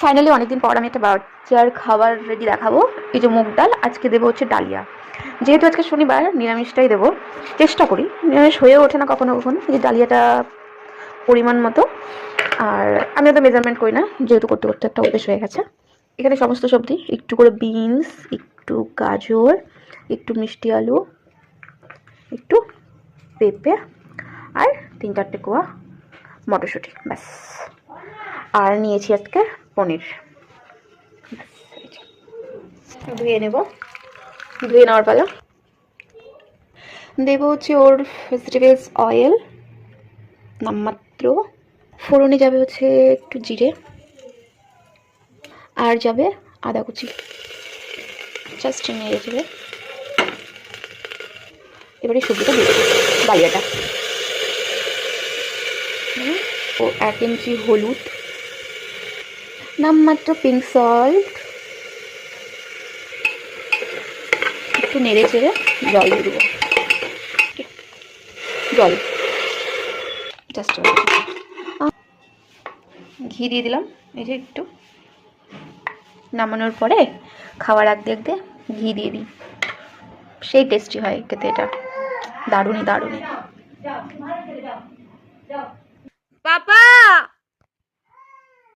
Finally অনেকদিন পর আমি একটা বাচ্চার খাবার রেডি দেখাবো। এই যে মুগ ডাল, আজকে দেবো হচ্ছে ডালিয়া। যেহেতু আজকে শনিবার, নিরামিষটাই দেবো। চেষ্টা করি, নিরামিষ হয়ে ওঠে না কখনো কখনো। এই যে ডালিয়াটা পরিমাণ মতো, আর আমি তো মেজারমেন্ট করি না, যেহেতু করতে করতে একটা অভ্যেস হয়ে গেছে। এখানে সমস্ত সবজি, একটু করে বিনস, একটু গাজর, একটু মিষ্টি আলু, একটু পেঁপে, আর 3-4টে কোয়া মটরশুঁটি, ব্যাস। আর নিয়েছি আজকে পনির। ধুয়ে নেব, ধুয়ে নেওয়ার পালা। দেবো হচ্ছে ওর ভেজিটেবলস অয়েল নামমাত্র। ফোড়নে যাবে হচ্ছে একটু জিরে, আর যাবে আদা কুচি, জাস্ট নেড়ে চেড়ে এবারে সবজিটা দিয়ে দেবো, ডালিয়াটা। ও 1 ইঞ্চি হলুদ, নামমাত্র পিঙ্ক সল্ট, একটু নেড়ে চেড়ে জল দিয়ে দেবো, জল জাস্ট। ঘি দিয়ে দিলাম, এই যে একটু। নামানোর পরে খাওয়ার আগ দেখতে ঘি দিয়ে দিই, সেই টেস্টি হয় খেতে এটা, দারুণই দারুণই। পাপা